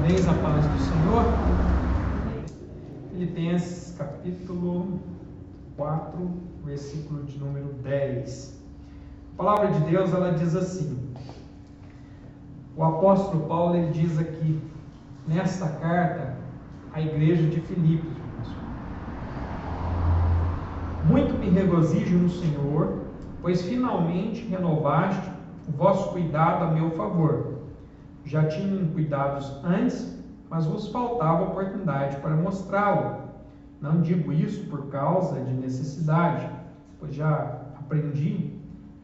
vez a paz do Senhor. Filipenses capítulo 4, versículo de número 10. A palavra de Deus, ela diz assim: o apóstolo Paulo, ele diz aqui, nesta carta, à igreja de Filipos: muito me regozijo no Senhor, pois finalmente renovaste o vosso cuidado a meu favor. Já tinham cuidados antes, mas vos faltava oportunidade para mostrá-lo. Não digo isso por causa de necessidade, pois já aprendi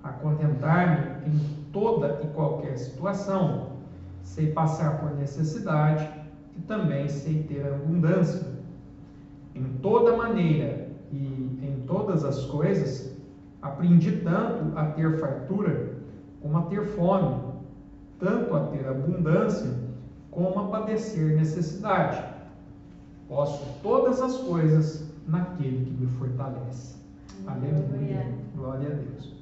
a contentar-me em toda e qualquer situação. Sei passar por necessidade e também sei ter abundância. Em toda maneira e em todas as coisas, aprendi tanto a ter fartura como a ter fome, tanto a ter abundância como a padecer necessidade. Posso todas as coisas naquele que me fortalece. Aleluia. Glória a Deus.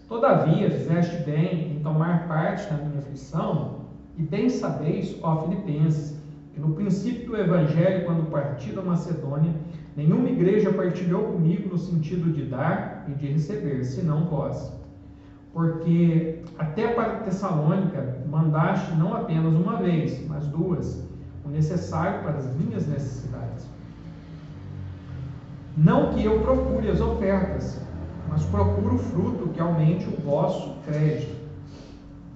Todavia, fizeste bem em tomar parte na minha aflição, e bem sabeis, ó Filipenses, que no princípio do Evangelho, quando parti da Macedônia, nenhuma igreja partilhou comigo no sentido de dar e de receber, senão vós. Porque até para Tessalônica mandaste não apenas uma vez, mas duas, o necessário para as minhas necessidades. Não que eu procure as ofertas, mas procuro o fruto que aumente o vosso crédito.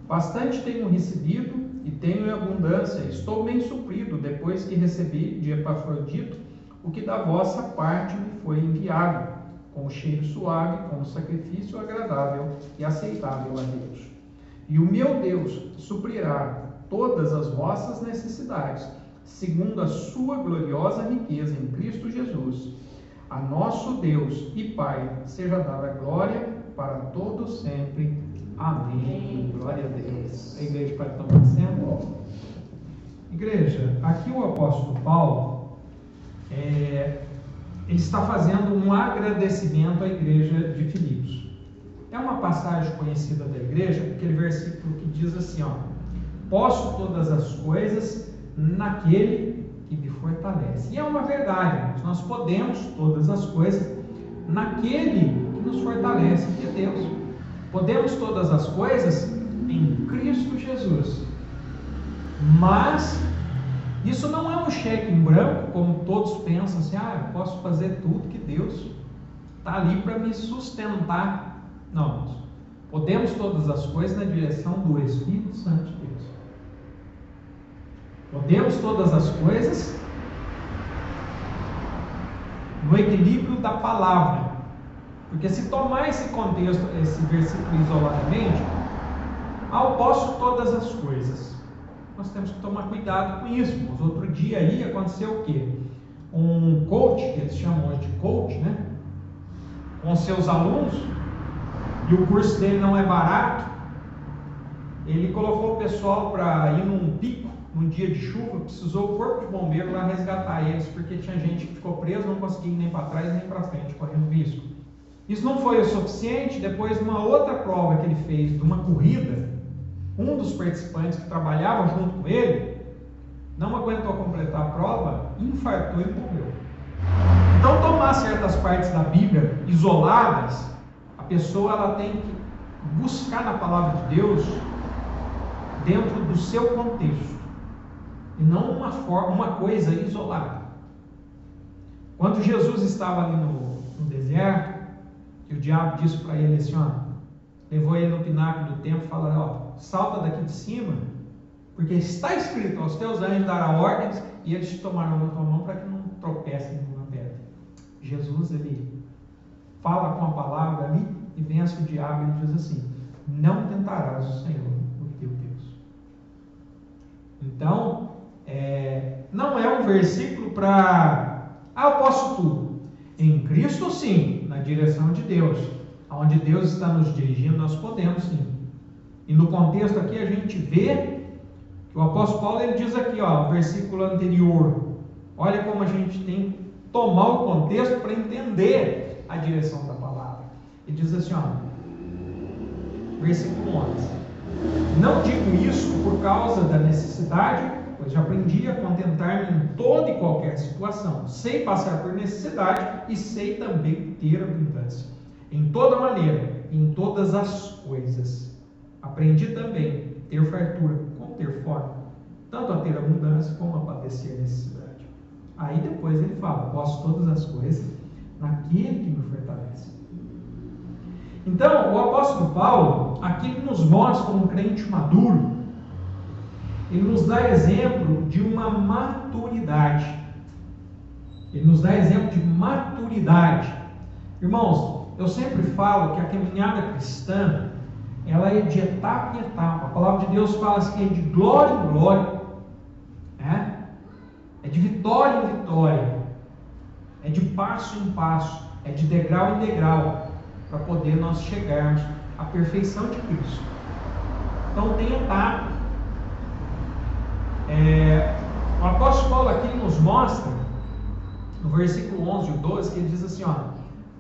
Bastante tenho recebido e tenho em abundância, estou bem suprido depois que recebi de Epafrodito o que da vossa parte me foi enviado, com o cheiro suave, com o sacrifício agradável e aceitável a Deus. E o meu Deus suprirá todas as vossas necessidades, segundo a sua gloriosa riqueza em Cristo Jesus. A nosso Deus e Pai seja dada a glória para todos sempre. Amém. Glória a Deus. A igreja pode tomar assento. Igreja, aqui o apóstolo Paulo ele está fazendo um agradecimento à igreja de Filipos. É uma passagem conhecida da igreja, aquele versículo que diz assim, posso todas as coisas naquele que me fortalece. E é uma verdade, nós podemos todas as coisas naquele que nos fortalece, que é Deus. Podemos todas as coisas em Cristo Jesus. Mas isso não é um cheque em branco, como todos pensam assim, eu posso fazer tudo que Deus está ali para me sustentar. Não, podemos todas as coisas na direção do Espírito Santo de Deus. Podemos todas as coisas no equilíbrio da palavra. Porque se tomar esse contexto, esse versículo isoladamente, eu posso todas as coisas. Nós temos que tomar cuidado com isso. Mas outro dia aí aconteceu o quê? Um coach, que eles chamam hoje de coach, né? Com seus alunos, e o curso dele não é barato, ele colocou o pessoal para ir num pico, num dia de chuva, precisou o corpo de bombeiro lá resgatar eles, porque tinha gente que ficou preso, não conseguia ir nem para trás nem para frente, correndo risco. Isso não foi o suficiente. Depois de uma outra prova que ele fez, de uma corrida, um dos participantes que trabalhava junto com ele não aguentou completar a prova, infartou e morreu. Então, tomar certas partes da Bíblia isoladas, a pessoa ela tem que buscar na palavra de Deus dentro do seu contexto e não uma coisa isolada. Quando Jesus estava ali no deserto, que o diabo disse para ele assim, levou ele no pináculo do templo e falou, salta daqui de cima, porque está escrito, aos teus anjos dará ordens e eles te tomarão na tua mão para que não tropece em nenhuma pedra. Jesus, ele fala com a palavra ali e vence o diabo, e ele diz assim, não tentarás o Senhor, o teu Deus. Então, não é um versículo para, eu posso tudo. Em Cristo, sim, na direção de Deus. Onde Deus está nos dirigindo, nós podemos, sim. E no contexto aqui, a gente vê que o apóstolo Paulo, ele diz aqui, o versículo anterior. Olha como a gente tem que tomar o contexto para entender a direção da palavra. Ele diz assim, versículo 11. Não digo isso por causa da necessidade, Pois já aprendi a contentar-me em toda e qualquer situação. Sei passar por necessidade e sei também ter abundância. Em toda maneira, em todas as coisas. Aprendi também a ter fartura como ter fome, tanto a ter abundância como a padecer necessidade. Aí depois ele fala, posso todas as coisas naquele que me fortalece. Então, o apóstolo Paulo, aqui ele nos mostra como um crente maduro, ele nos dá exemplo de uma maturidade. Ele nos dá exemplo de maturidade. Irmãos, eu sempre falo que a caminhada cristã, ela é de etapa em etapa. A palavra de Deus fala assim, é de glória em glória. É de vitória em vitória. É de passo em passo. É de degrau em degrau. Para poder nós chegarmos à perfeição de Cristo. Então tem etapa. O apóstolo Paulo aqui nos mostra, no versículo 11 e 12, que ele diz assim, ó,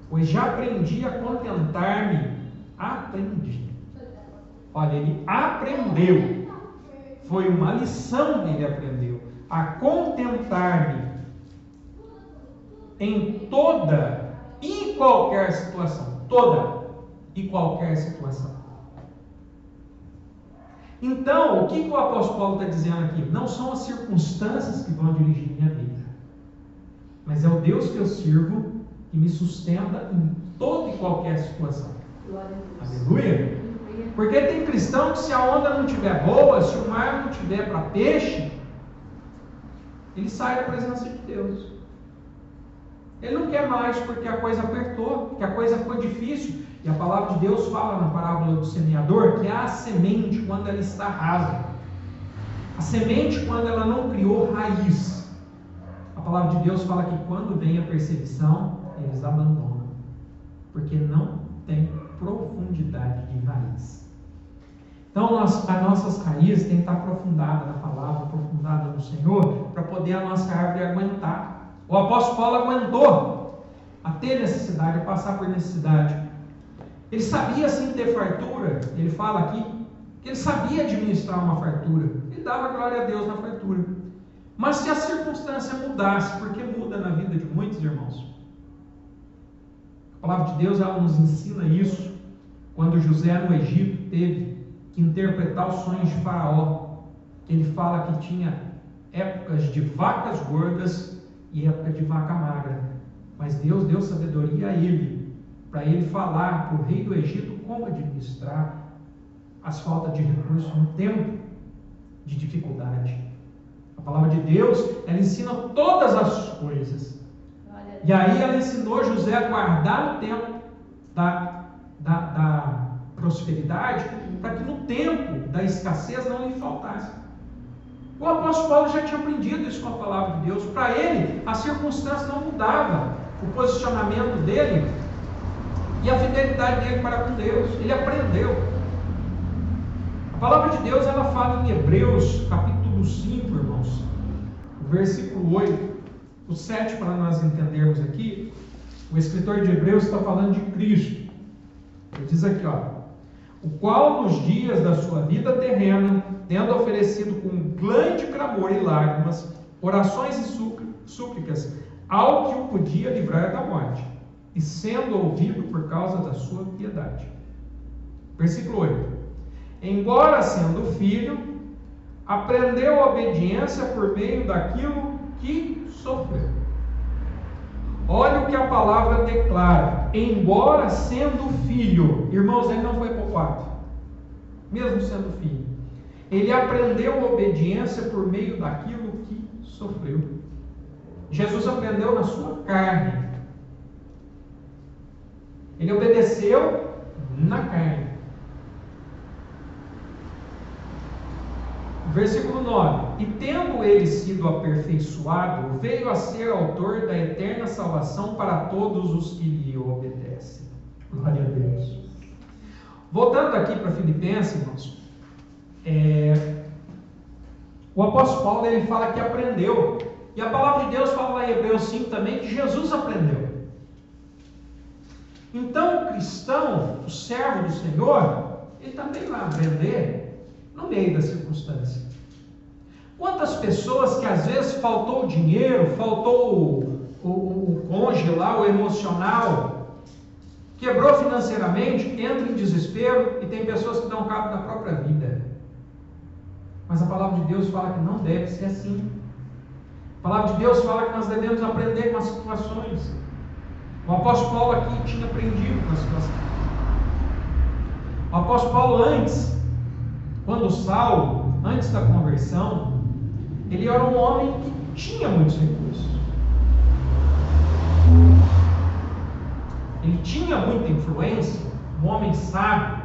pois já aprendi a contentar-me, aprendi. Olha, ele aprendeu, foi uma lição que ele aprendeu, a contentar-me em toda e qualquer situação, toda e qualquer situação. Então, o que o apóstolo Paulo está dizendo aqui? Não são as circunstâncias que vão dirigir minha vida, mas é o Deus que eu sirvo que me sustenta em toda e qualquer situação. Aleluia! Porque tem cristão que se a onda não estiver boa, se o mar não estiver para peixe, ele sai da presença de Deus. Ele não quer mais porque a coisa apertou, porque a coisa ficou difícil. E a palavra de Deus fala na parábola do semeador que a semente, quando ela está rasa, a semente, quando ela não criou raiz, a palavra de Deus fala que quando vem a perseguição, eles abandonam, porque não tem profundidade de raiz. Então, as nossas raízes têm que estar aprofundadas na palavra, aprofundadas no Senhor, para poder a nossa árvore aguentar. O apóstolo Paulo aguentou a ter necessidade, a passar por necessidade. Ele sabia sim ter fartura, ele fala aqui, que ele sabia administrar uma fartura, ele dava glória a Deus na fartura. Mas se a circunstância mudasse, porque muda na vida de muitos irmãos, a palavra de Deus ela nos ensina isso, quando José no Egito teve que interpretar os sonhos de Faraó, ele fala que tinha épocas de vacas gordas e época de vaca magra, mas Deus deu sabedoria a ele, para ele falar para o rei do Egito como administrar as faltas de recursos no tempo de dificuldade. A palavra de Deus, ela ensina todas as coisas. E aí ela ensinou José a guardar o tempo da prosperidade, para que no tempo da escassez não lhe faltasse. O apóstolo Paulo já tinha aprendido isso com a palavra de Deus. Para ele, a circunstância não mudava. O posicionamento dele e a fidelidade dele para com Deus. Ele aprendeu. A palavra de Deus, ela fala em Hebreus, capítulo 5, irmãos, versículo 8, o 7, para nós entendermos aqui. O escritor de Hebreus está falando de Cristo. Ele diz aqui, ó, o qual nos dias da sua vida terrena, tendo oferecido com grande clamor e lágrimas, orações e súplicas, ao que o podia livrar da morte, e sendo ouvido por causa da sua piedade. Versículo 8. Embora sendo filho, aprendeu a obediência por meio daquilo que sofreu. Olha o que a palavra declara. Embora sendo filho, irmãos, ele não foi poupado, mesmo sendo filho, ele aprendeu a obediência por meio daquilo que sofreu. Jesus aprendeu na sua carne. Ele obedeceu na carne. Versículo 9. E tendo ele sido aperfeiçoado, veio a ser autor da eterna salvação para todos os que lhe obedecem. Glória a Deus. Voltando aqui para Filipenses, irmãos, o apóstolo Paulo ele fala que aprendeu. E a palavra de Deus fala lá em Hebreus 5 também que Jesus aprendeu. Então o cristão, o servo do Senhor, ele também vai aprender no meio da circunstância. Quantas pessoas que às vezes faltou o dinheiro, faltou o cônjuge lá, o emocional, quebrou financeiramente, entra em desespero e tem pessoas que dão cabo da própria vida. Mas a palavra de Deus fala que não deve ser assim. A palavra de Deus fala que nós devemos aprender com as situações. O apóstolo Paulo aqui tinha aprendido com a situação. O apóstolo Paulo antes, quando Saulo, antes da conversão, ele era um homem que tinha muitos recursos. Ele tinha muita influência, um homem sábio,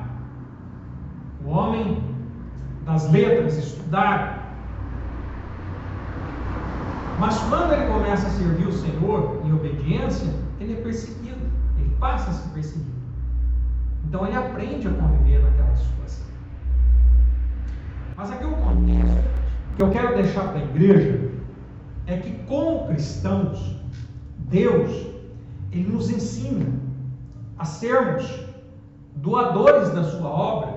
um homem das letras, estudado. Mas quando ele começa a servir o Senhor em obediência, ele é perseguido, ele passa a ser perseguido. Então ele aprende a conviver naquela situação. Mas aqui o contexto que eu quero deixar para a igreja é que, como cristãos, Deus, Ele nos ensina a sermos doadores da sua obra,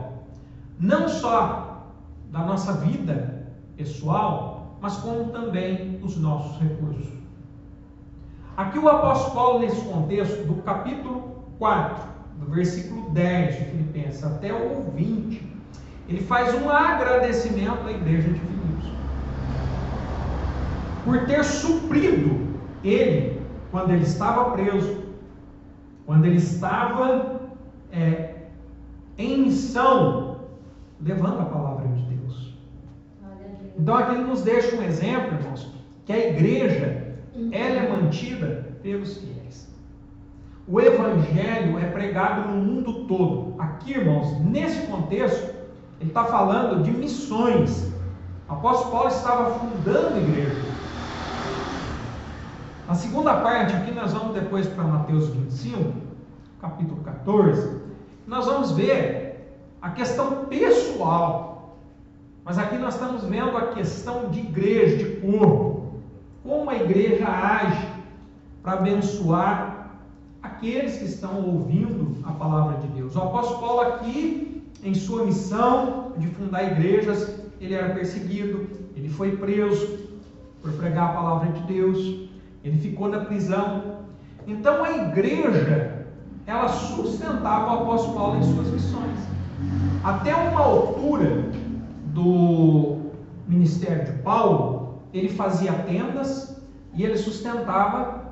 não só da nossa vida pessoal, mas como também dos nossos recursos. Aqui o apóstolo Paulo, nesse contexto, do capítulo 4, do versículo 10 de Filipenses até o 20, ele faz um agradecimento à igreja de Filipos por ter suprido ele, quando ele estava preso, quando ele estava em missão, levando a palavra de Deus. Então aqui ele nos deixa um exemplo, irmãos, que a igreja, ela é mantida pelos fiéis. O evangelho é pregado no mundo todo. Aqui, irmãos, nesse contexto, ele está falando de missões. O apóstolo Paulo estava fundando a igreja. A segunda parte, aqui nós vamos depois para Mateus 25, capítulo 14, nós vamos ver a questão pessoal. Mas aqui nós estamos vendo a questão de igreja, de corpo. Como a igreja age para abençoar aqueles que estão ouvindo a palavra de Deus. O apóstolo Paulo aqui, em sua missão de fundar igrejas, ele era perseguido, ele foi preso por pregar a palavra de Deus, ele ficou na prisão. Então a igreja, ela sustentava o apóstolo Paulo em suas missões. Até uma altura do ministério de Paulo, ele fazia tendas e ele sustentava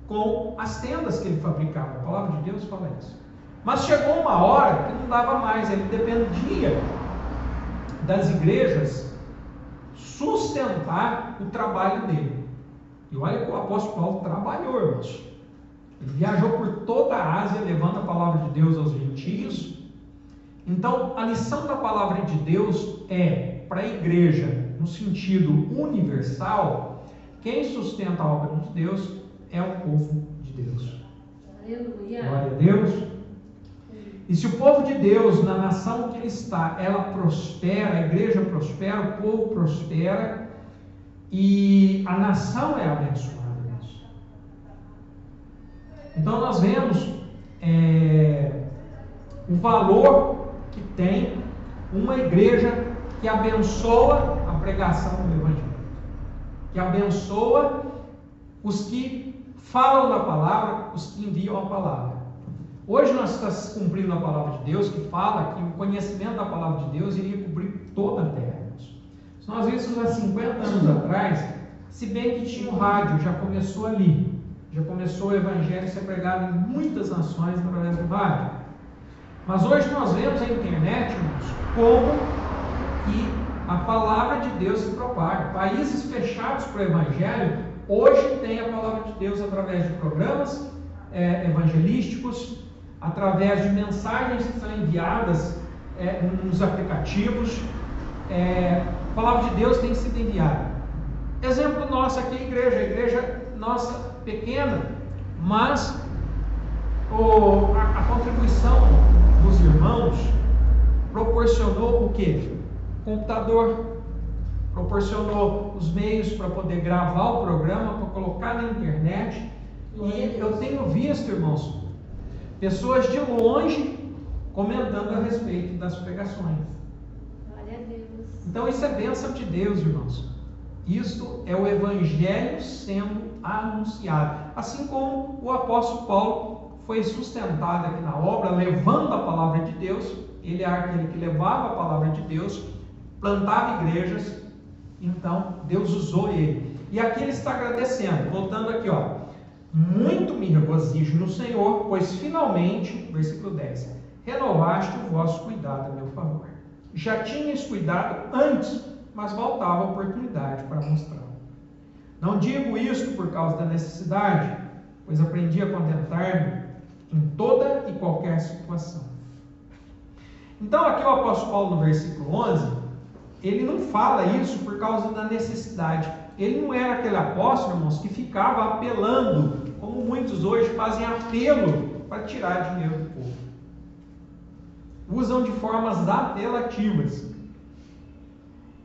com as tendas que ele fabricava. A palavra de Deus fala isso. Mas chegou uma hora que não dava mais, ele dependia das igrejas sustentar o trabalho dele. E olha que o apóstolo Paulo trabalhou, irmãos. Ele viajou por toda a Ásia, levando a palavra de Deus aos gentios. Então, a lição da palavra de Deus é, para a igreja, no sentido universal, quem sustenta a obra de Deus é o povo de Deus. Aleluia. Glória a Deus. E se o povo de Deus, na nação que ele está, ela prospera, a igreja prospera, o povo prospera, e a nação é abençoada. Então nós vemos o valor que tem uma igreja que abençoa a pregação do Evangelho, que abençoa os que falam da palavra, os que enviam a palavra. Hoje nós estamos cumprindo a palavra de Deus, que fala que o conhecimento da palavra de Deus iria cobrir toda a terra. Se nós víssemos há 50 anos atrás, se bem que tinha o rádio, já começou ali, já começou o evangelho a ser pregado em muitas nações através do rádio. Mas hoje nós vemos a internet, irmãos, como que a palavra de Deus se propaga. Países fechados para o evangelho, hoje tem a palavra de Deus através de programas evangelísticos, através de mensagens que são enviadas nos aplicativos. A palavra de Deus tem sido enviada. Exemplo nosso aqui, a igreja nossa pequena, mas a contribuição dos irmãos proporcionou o quê? Computador, proporcionou os meios para poder gravar o programa, para colocar na internet. E eu tenho visto, irmãos, pessoas de longe comentando a respeito das pregações. Glória a Deus. Então isso é bênção de Deus, irmãos. Isto é o Evangelho sendo anunciado. Assim como o apóstolo Paulo foi sustentado aqui na obra, levando a palavra de Deus. Ele é aquele que levava a palavra de Deus, plantava igrejas. Então, Deus usou ele. E aqui ele está agradecendo. Voltando aqui, ó. Muito me regozijo no Senhor, pois finalmente, versículo 10, renovaste o vosso cuidado a meu favor. Já tinhas cuidado antes, mas faltava a oportunidade para mostrá-lo. Não digo isto por causa da necessidade, pois aprendi a contentar-me em toda e qualquer situação. Então aqui o apóstolo Paulo no versículo 11, ele não fala isso por causa da necessidade. Ele não era aquele apóstolo, irmãos, que ficava apelando, como muitos hoje fazem apelo para tirar dinheiro do povo. Usam de formas apelativas.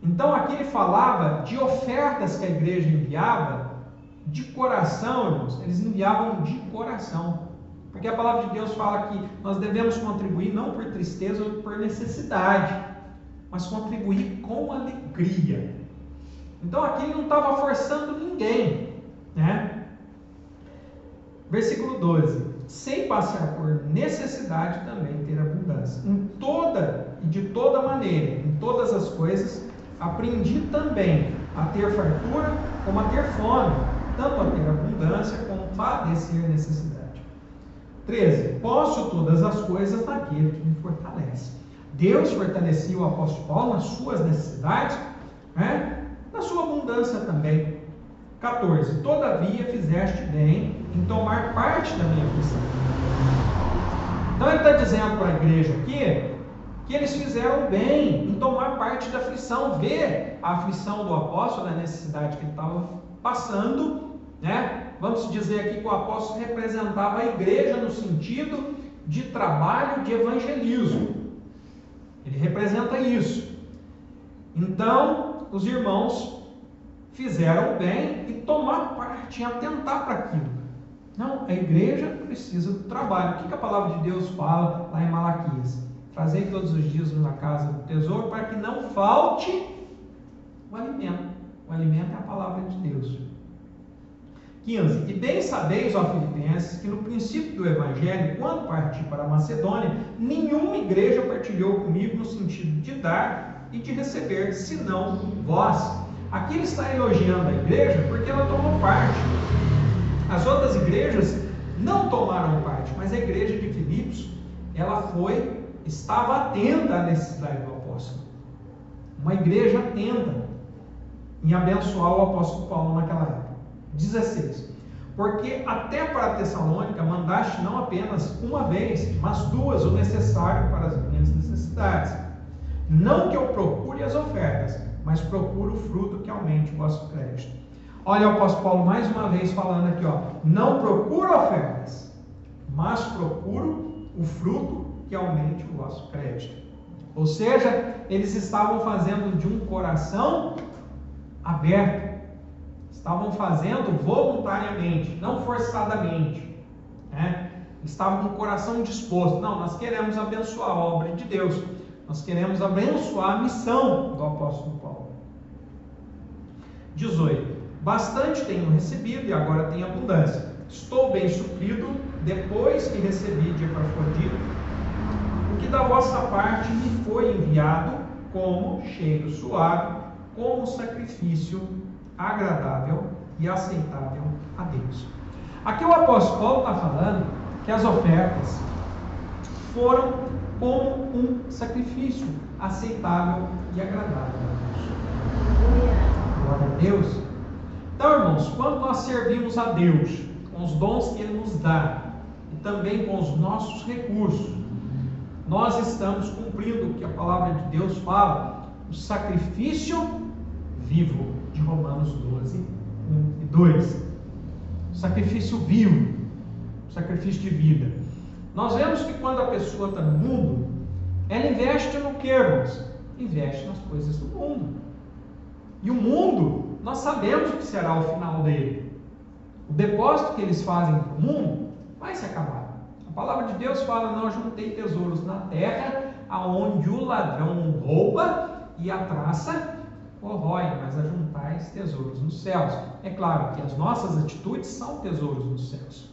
Então aqui ele falava de ofertas que a igreja enviava de coração, irmãos. Eles enviavam de coração. Porque a palavra de Deus fala que nós devemos contribuir não por tristeza ou por necessidade, mas contribuir com alegria. Então aqui ele não estava forçando ninguém, né? Versículo 12. Sem passar por necessidade também ter abundância. Em toda e de toda maneira, em todas as coisas, aprendi também a ter fartura como a ter fome, tanto a ter abundância como padecer necessidade. 13. Posso todas as coisas naquele que me fortalece. Deus fortalecia o apóstolo Paulo nas suas necessidades, né? Na sua abundância também. 14. Todavia fizeste bem em tomar parte da minha aflição. Então ele está dizendo para a igreja aqui que eles fizeram bem em tomar parte da aflição, ver a aflição do apóstolo, a necessidade que ele estava passando, né? Vamos dizer aqui que o apóstolo representava a igreja no sentido de trabalho de evangelismo. Ele representa isso. Então, os irmãos fizeram bem e tomar parte, atentar para aquilo. Não, a igreja precisa do trabalho. O que a palavra de Deus fala lá em Malaquias? Fazei todos os dias na casa do tesouro para que não falte o alimento. O alimento é a palavra de Deus. 15. E bem sabeis, ó Filipenses, que no princípio do Evangelho, quando parti para a Macedônia, nenhuma igreja partilhou comigo no sentido de dar e de receber, senão vós. Aqui ele está elogiando a igreja porque ela tomou parte. As outras igrejas não tomaram parte, mas a igreja de Filipos, ela estava atenta à necessidade do apóstolo. Uma igreja atenta em abençoar o apóstolo Paulo naquela época. 16. Porque até para a Tessalônica mandaste não apenas uma vez, mas duas o necessário para as minhas necessidades. Não que eu procure as ofertas, mas procuro o fruto que aumente o vosso crédito. Olha o apóstolo Paulo mais uma vez falando aqui, ó, não procuro ofertas, mas procuro o fruto que aumente o vosso crédito. Ou seja, eles estavam fazendo de um coração aberto. Estavam fazendo voluntariamente, não forçadamente, né? Estavam com o coração disposto. Não, nós queremos abençoar a obra de Deus. Nós queremos abençoar a missão do apóstolo Paulo. 18. Bastante tenho recebido e agora tenho abundância. Estou bem suprido depois que recebi de Epafrodito, o que da vossa parte me foi enviado como cheiro suave, como sacrifício agradável e aceitável a Deus. Aqui o apóstolo Paulo está falando que as ofertas foram como um sacrifício aceitável e agradável a Deus. Glória a Deus. Então, irmãos, quando nós servimos a Deus com os dons que Ele nos dá e também com os nossos recursos, nós estamos cumprindo o que a palavra de Deus fala, o sacrifício vivo de Romanos 12, 1 e 2. Sacrifício vivo, sacrifício de vida. Nós vemos que quando a pessoa está no mundo, ela investe no que, irmãos? Investe nas coisas do mundo. E o mundo, nós sabemos o que será o final dele. O depósito que eles fazem no mundo vai se acabar. A palavra de Deus fala, não juntei tesouros na terra, aonde o ladrão rouba e a traça corrói, mas ajuntais tesouros nos céus. É claro que as nossas atitudes são tesouros nos céus.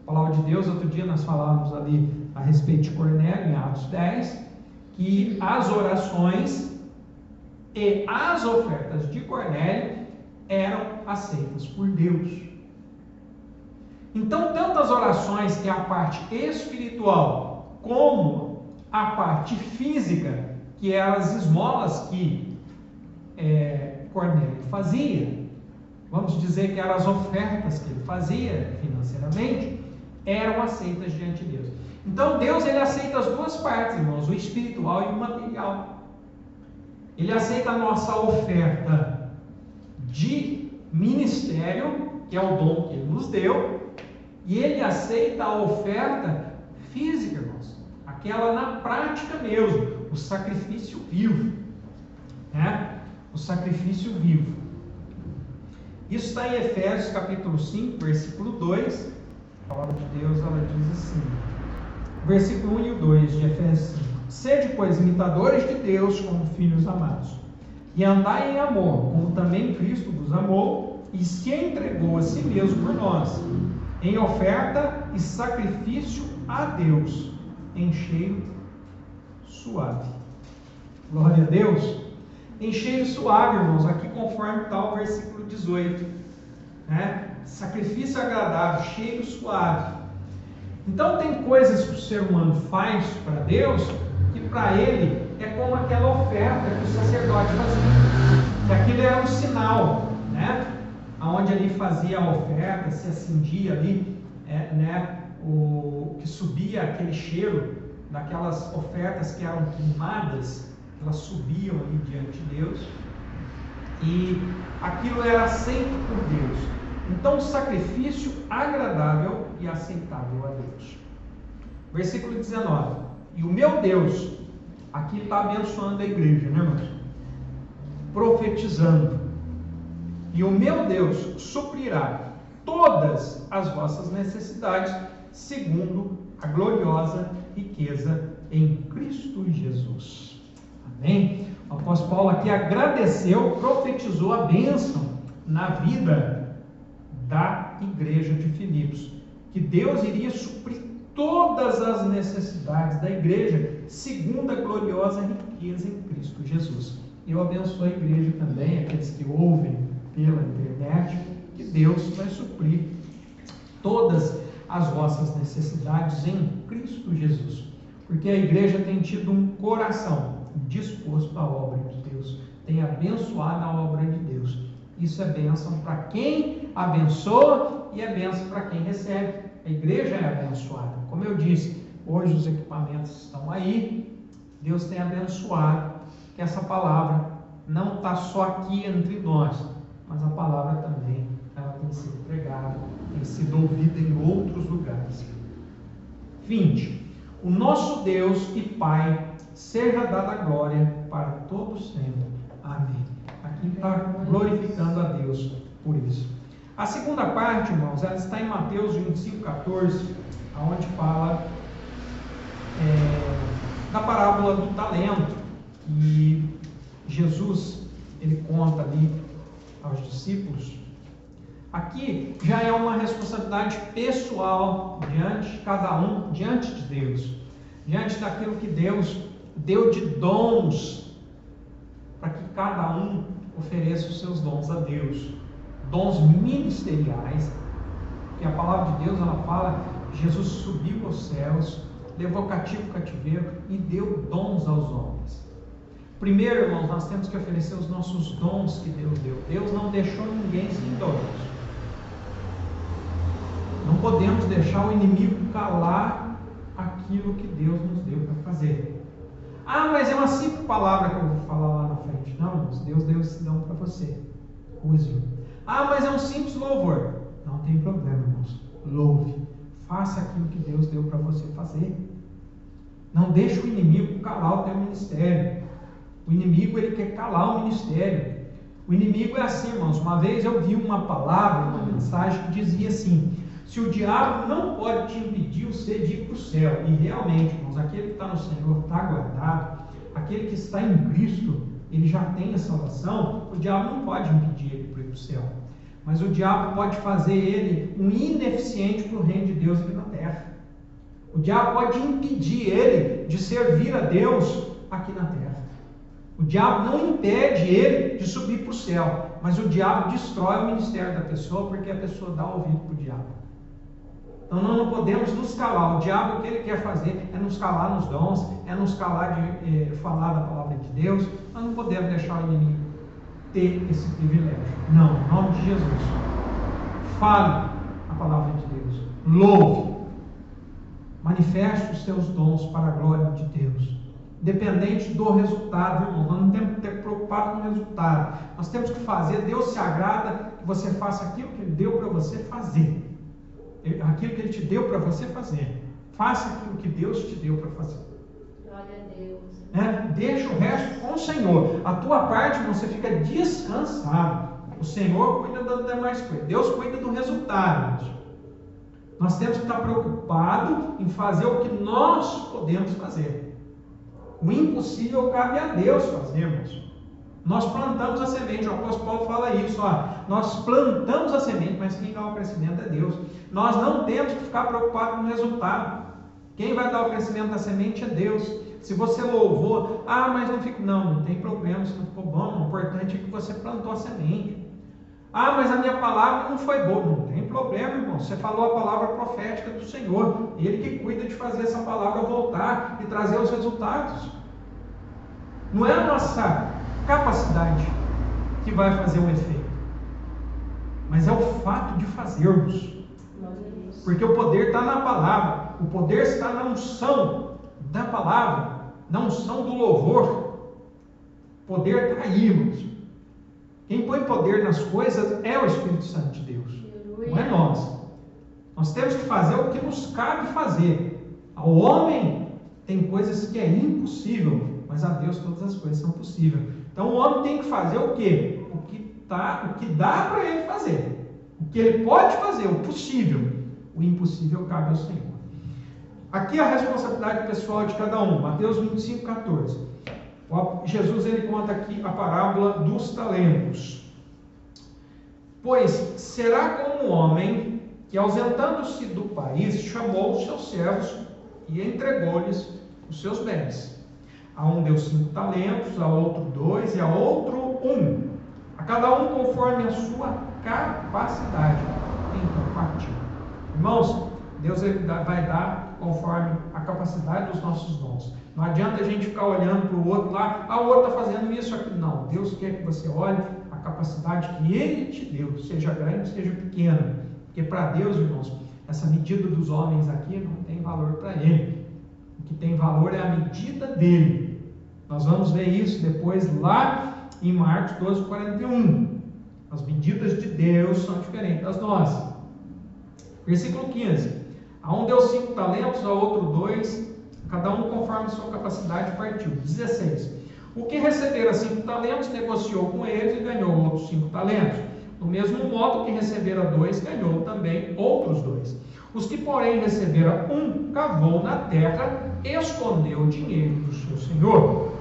A palavra de Deus, outro dia nós falávamos ali a respeito de Cornélio, em Atos 10, que as orações e as ofertas de Cornélio eram aceitas por Deus. Então, tanto as orações, que é a parte espiritual, como a parte física, que eram as esmolas que Cornélio fazia, vamos dizer que eram as ofertas que ele fazia financeiramente, eram aceitas diante de Deus. Então Deus, ele aceita as duas partes, irmãos, o espiritual e o material. Ele aceita a nossa oferta de ministério, que é o dom que ele nos deu, e ele aceita a oferta física, irmãos, aquela na prática mesmo, o sacrifício vivo, né? O sacrifício vivo. Isso está em Efésios capítulo 5, versículo 2. A palavra de Deus, ela diz assim, versículo 1 e 2 de Efésios 5: Sede, pois, imitadores de Deus como filhos amados, e andai em amor, como também Cristo vos amou e se entregou a si mesmo por nós, em oferta e sacrifício a Deus, em cheiro suave. Glória a Deus. Em cheiro suave, irmãos, aqui conforme está o versículo 18, né? Sacrifício agradável, cheiro suave. Então tem coisas que o ser humano faz para Deus, que para ele é como aquela oferta que o sacerdote fazia, que aquilo era um sinal, né? Onde ele fazia a oferta, se acendia ali, que subia aquele cheiro daquelas ofertas que eram queimadas, elas subiam ali diante de Deus, e aquilo era aceito por Deus. Então, o sacrifício agradável e aceitável a Deus. Versículo 19: E o meu Deus, aqui está abençoando a igreja, né, irmãos? Profetizando: E o meu Deus suprirá todas as vossas necessidades, segundo a gloriosa riqueza em Cristo Jesus. Amém? O apóstolo Paulo aqui agradeceu, profetizou a bênção na vida da igreja de Filipos, que Deus iria suprir todas as necessidades da igreja, segundo a gloriosa riqueza em Cristo Jesus. Eu abençoo a igreja também, aqueles que ouvem pela internet, que Deus vai suprir todas as vossas necessidades em Cristo Jesus, porque a igreja tem tido um coração disposto à obra de Deus, tem abençoado a obra de Deus. Isso é bênção para quem abençoa e é bênção para quem recebe. A igreja é abençoada. Como eu disse, hoje os equipamentos estão aí, Deus tem abençoado, que essa palavra não está só aqui entre nós, mas a palavra também, ela tem sido pregada, tem sido ouvida em outros lugares. 20. O nosso Deus e Pai, seja dada a glória para todos sempre. Amém. Aqui está glorificando a Deus por isso. A segunda parte, irmãos, ela está em Mateus 25:14, onde fala da parábola do talento, e Jesus, ele conta ali aos discípulos. Aqui já é uma responsabilidade pessoal diante de cada um, diante de Deus, diante daquilo que Deus deu de dons, para que cada um ofereça os seus dons a Deus, dons ministeriais, que a palavra de Deus, ela fala, Jesus subiu aos céus, levou cativo o cativeiro e deu dons aos homens. Primeiro, irmãos, nós temos que oferecer os nossos dons que Deus deu. Deus não deixou ninguém sem dons. Não podemos deixar o inimigo calar aquilo que Deus nos deu para fazer. Ah, mas é uma simples palavra que eu vou falar lá na frente. Não, irmãos, Deus deu esse dom para você. Use-o. Ah, mas é um simples louvor. Não tem problema, irmãos. Louve. Faça aquilo que Deus deu para você fazer. Não deixe o inimigo calar o teu ministério. O inimigo, ele quer calar o ministério. O inimigo é assim, irmãos. Uma vez eu vi uma palavra, uma mensagem que dizia assim: se o diabo não pode te impedir você de ir para o céu, e realmente, irmãos, aquele que está no Senhor está guardado, aquele que está em Cristo ele já tem a salvação, o diabo não pode impedir ele para ir para o céu. Mas o diabo pode fazer ele um ineficiente para o reino de Deus aqui na terra. O diabo pode impedir ele de servir a Deus aqui na terra. O diabo não impede ele de subir para o céu, mas o diabo destrói o ministério da pessoa porque a pessoa dá ouvido para o diabo. Então nós não podemos nos calar. O diabo, o que ele quer fazer é nos calar nos dons, é nos calar de falar da palavra de Deus. Nós não podemos deixar o inimigo ter esse privilégio. Não, em nome de Jesus. Fale a palavra de Deus. Louve. Manifeste os seus dons para a glória de Deus. Independente do resultado, irmão. Nós não temos que ter preocupado com o resultado. Nós temos que fazer. Deus se agrada que você faça aquilo que Ele deu para você fazer. Aquilo que Ele te deu para você fazer. Faça aquilo que Deus te deu para fazer. Glória a Deus. Deixa o resto com o Senhor. A tua parte, irmão, você fica descansado. O Senhor cuida das demais coisas. Deus cuida do resultado. Nós temos que estar preocupados em fazer o que nós podemos fazer. O impossível cabe a Deus fazermos. Nós plantamos a semente, o apóstolo Paulo fala isso, nós plantamos a semente, mas quem dá o crescimento é Deus. Nós não temos que ficar preocupados com o resultado. Quem vai dar o crescimento da semente é Deus. Se você louvou, mas não fica, não tem problema, se não ficou bom, o importante é que você plantou a semente. Mas a minha palavra não foi boa. Não tem problema, irmão. Você falou a palavra profética do Senhor. Ele que cuida de fazer essa palavra voltar e trazer os resultados. Não é a nossa capacidade que vai fazer o efeito, mas é o fato de fazermos. Porque o poder está na palavra. O poder está na unção da palavra, na unção do louvor. O poder está aí, irmãos. Quem põe poder nas coisas é o Espírito Santo de Deus, não é nós. Nós temos que fazer o que nos cabe fazer. Ao homem tem coisas que é impossível, mas a Deus todas as coisas são possíveis. Então o homem tem que fazer o quê? O que dá para ele fazer. O que ele pode fazer, o possível. O impossível cabe ao Senhor. Aqui a responsabilidade pessoal de cada um. Mateus 25, 14. Jesus ele conta aqui a parábola dos talentos. Pois será como um homem que, ausentando-se do país, chamou os seus servos e entregou-lhes os seus bens. A um deu 5 talentos, a outro 2 e a outro 1. A cada um conforme a sua capacidade. Então partiu. Irmãos, Deus ele vai dar conforme a capacidade dos nossos dons. Não adianta a gente ficar olhando para o outro lá, o outro está fazendo isso aqui. Não, Deus quer que você olhe a capacidade que Ele te deu, seja grande, seja pequena. Porque para Deus, irmãos, essa medida dos homens aqui não tem valor para Ele. O que tem valor é a medida dele. Nós vamos ver isso depois lá em Marcos 12, 41. As medidas de Deus são diferentes das nossas. Versículo 15. A um deu 5 talentos, a outro 2, cada um conforme sua capacidade partiu. 16. O que recebera 5 talentos, negociou com eles e ganhou outros 5 talentos. Do mesmo modo, o que recebera 2, ganhou também outros 2. Os que, porém, recebera 1, cavou na terra, escondeu o dinheiro do seu senhor.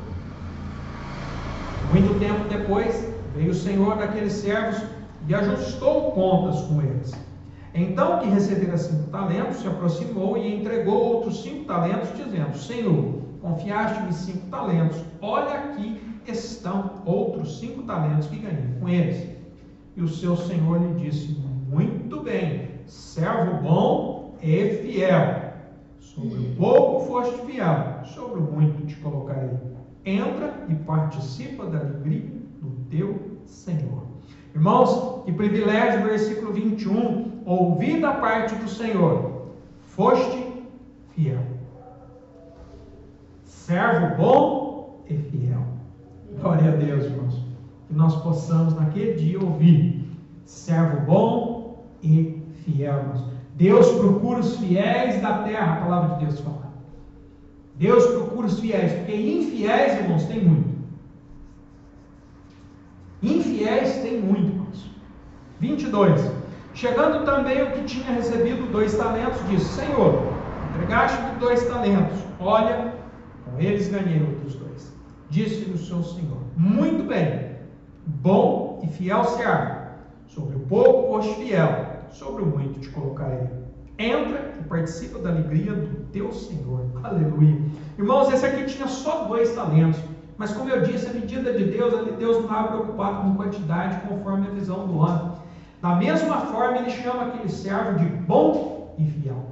Muito tempo depois, veio o senhor daqueles servos e ajustou contas com eles. Então, o que recebera 5 talentos, se aproximou e entregou outros 5 talentos, dizendo: Senhor, confiaste-me 5 talentos, olha aqui estão outros 5 talentos que ganhei com eles. E o seu senhor lhe disse: muito bem, servo bom e fiel. Sobre o pouco foste fiel, sobre o muito te colocarei. Entra e participa da alegria do teu Senhor. Irmãos, que privilégio, versículo 21. Ouvi da parte do Senhor, foste fiel. Servo bom e fiel. Glória a Deus, irmãos. Que nós possamos naquele dia ouvir: servo bom e fiel, irmãos. Deus procura os fiéis da terra, a palavra de Deus fala. Deus procura os fiéis, porque infiéis, irmãos, tem muito. Infiéis tem muito, irmãos. 22. Chegando também o que tinha recebido 2 talentos, disse: Senhor, entregaste-me 2 talentos, olha, com eles ganhei outros 2. Disse-lhe o seu senhor: muito bem, bom e fiel servo. Sobre o pouco foste fiel, sobre o muito te colocarei. Entra e participa da alegria do teu Senhor. Aleluia. Irmãos, esse aqui tinha só 2 talentos. Mas como eu disse, a medida de Deus, Deus não estava preocupado com quantidade, conforme a visão do homem. Da mesma forma, ele chama aquele servo de bom e fiel.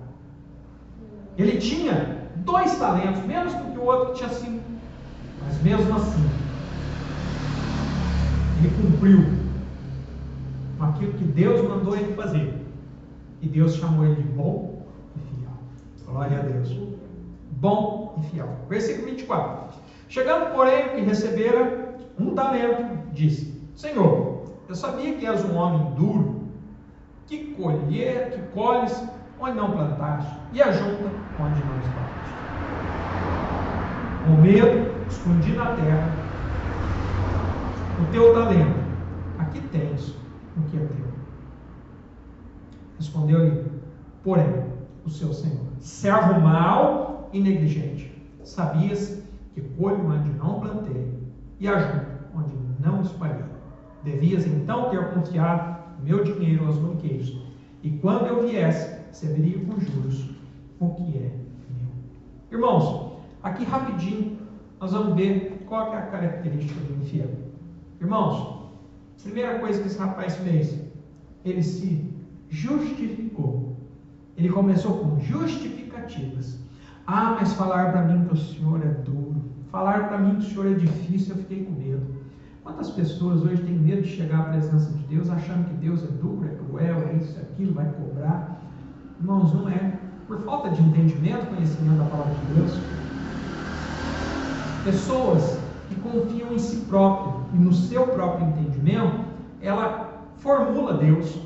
Ele tinha 2 talentos, menos do que o outro que tinha 5. Mas mesmo assim, ele cumpriu com aquilo que Deus mandou ele fazer. E Deus chamou ele de bom e fiel. Glória a Deus. Bom e fiel. Versículo 24. Chegando, porém, o que recebera 1 talento, disse: Senhor, eu sabia que és um homem duro, que colhes onde não plantaste, e ajunta onde não espalhaste. Com medo, escondi na terra o teu talento. Aqui tens o que é teu. Respondeu-lhe, porém, o seu senhor: servo mau e negligente, sabias que colho onde não plantei e ajunto onde não espalhei. Devias então ter confiado meu dinheiro aos banqueiros, e quando eu viesse, receberia com juros o que é meu. Irmãos, aqui rapidinho nós vamos ver qual que é a característica do infiel. Irmãos, primeira coisa que esse rapaz fez, ele se justificou. Ele começou com justificativas. Ah, mas falaram para mim que o Senhor é duro. Falaram para mim que o Senhor é difícil, eu fiquei com medo. Quantas pessoas hoje têm medo de chegar à presença de Deus, achando que Deus é duro, é cruel, é isso, é aquilo, vai cobrar? Irmãos, não é. Por falta de entendimento, conhecimento da palavra de Deus. Pessoas que confiam em si próprio e no seu próprio entendimento, ela formula Deus.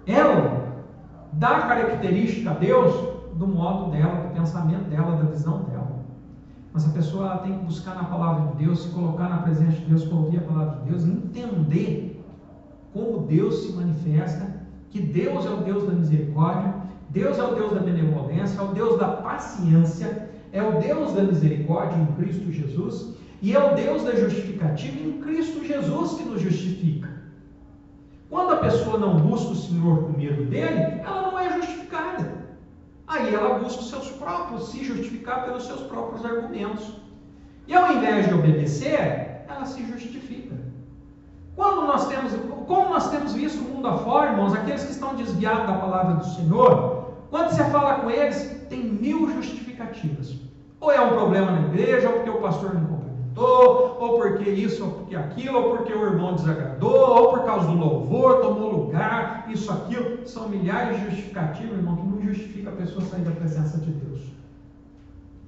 Ela dá característica a Deus do modo dela, do pensamento dela, da visão dela. Mas a pessoa ela tem que buscar na palavra de Deus, se colocar na presença de Deus, ouvir a palavra de Deus, entender como Deus se manifesta, que Deus é o Deus da misericórdia, Deus é o Deus da benevolência, é o Deus da paciência, é o Deus da misericórdia em Cristo Jesus, e é o Deus da justificativa em Cristo Jesus que nos justifica. Quando a pessoa não busca o Senhor com medo dele, ela não é justificada. Aí ela busca os seus próprios, se justificar pelos seus próprios argumentos. E ao invés de obedecer, ela se justifica. Como nós temos visto o mundo afora, irmãos, aqueles que estão desviados da palavra do Senhor, quando você fala com eles, tem 1000 justificativas. Ou é um problema na igreja, ou porque o pastor não cumprimentou, ou porque isso, ou porque aquilo, ou porque o irmão desagradou, ou por causa do louvor, tomou lugar, isso, aquilo. São milhares de justificativas, irmão, que não justifica a pessoa sair da presença de Deus.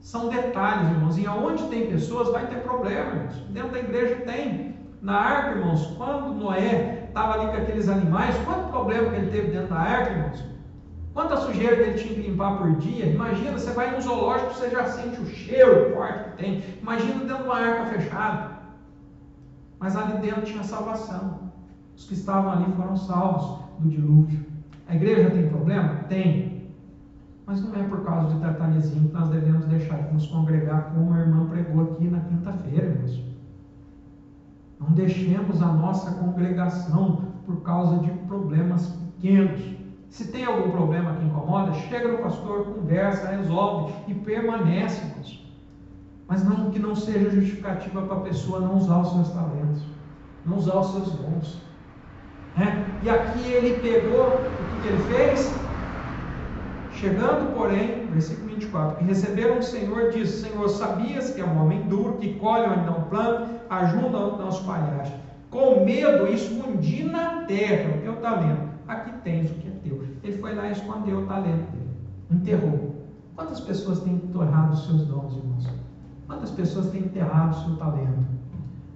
São detalhes, irmãos, e aonde tem pessoas vai ter problema, irmãos. Dentro da igreja tem. Na arca, irmãos, quando Noé estava ali com aqueles animais, quanto problema que ele teve dentro da arca, irmãos? Quanta sujeira que ele tinha que limpar por dia. Imagina, você vai no zoológico, você já sente o cheiro forte que tem. Imagina dentro de uma arca fechada. Mas ali dentro tinha salvação. Os que estavam ali foram salvos do dilúvio. A igreja tem problema? Tem. Mas não é por causa de detalhezinho que nós devemos deixar de nos congregar, como a irmã pregou aqui na quinta-feira, irmãos. Não deixemos a nossa congregação por causa de problemas pequenos. Se tem algum problema que incomoda, chega no pastor, conversa, resolve e permanece, irmãos. Mas não, que não seja justificativa para a pessoa não usar os seus talentos, não usar os seus dons. E aqui ele pegou, o que ele fez? Chegando, porém, versículo 24, que receberam o Senhor, disse: Senhor, sabias que é um homem duro, que colhe onde não planta, ajunta onde não espalhaste. Com medo escondi na terra o teu talento. Aqui tens o que é teu. Ele foi lá e escondeu o talento dele. Enterrou. Quantas pessoas têm enterrado os seus dons, irmãos? Quantas pessoas têm enterrado o seu talento?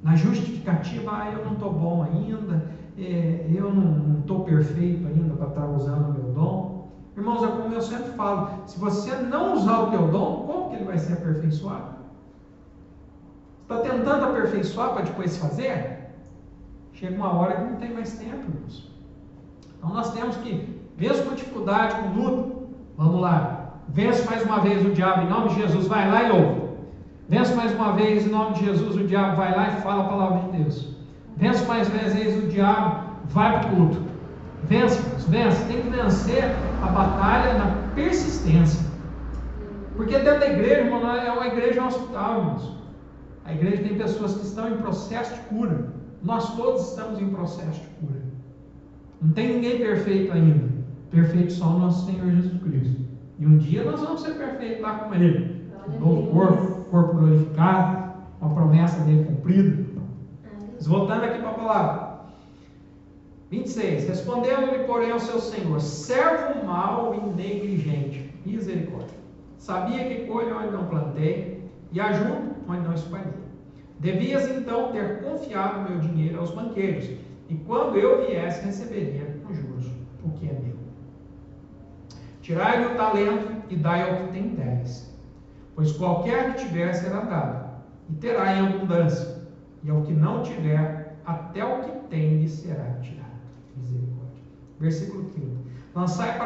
Na justificativa, eu não estou bom ainda, eu não estou perfeito ainda para estar usando o meu dom. Irmãos, é como eu sempre falo, se você não usar o teu dom, como que ele vai ser aperfeiçoado? Está tentando aperfeiçoar para depois fazer? Chega uma hora que não tem mais tempo, irmãos. Então nós temos que, mesmo com dificuldade, com luta, vamos lá, vence mais uma vez o diabo em nome de Jesus, vai lá e louva. Vence mais uma vez, em nome de Jesus, o diabo vai lá e fala a palavra de Deus. Vence mais vezes, o diabo vai para o culto. Vence, vence. Tem que vencer a batalha na persistência. Porque dentro da igreja, irmão, é uma igreja, é um hospital, irmãos. A igreja tem pessoas que estão em processo de cura. Nós todos estamos em processo de cura. Não tem ninguém perfeito ainda. Perfeito só o nosso Senhor Jesus Cristo. E um dia nós vamos ser perfeitos lá com Ele. Um novo corpo glorificado, uma promessa dele cumprida. Mas voltando aqui para a palavra. 26. Respondendo-lhe, porém, ao seu Senhor: servo mau e negligente, misericórdia. Sabia que colho onde não plantei e ajunto onde não espalhei. Devias então ter confiado meu dinheiro aos banqueiros, e quando eu viesse, receberia com juros o que é meu. Tirai-lhe o talento e dai ao que tem 10. Pois qualquer que tiver será dado, e terá em abundância, e ao que não tiver, até o que tem lhe será tirado. Misericórdia. Versículo 30. Lançai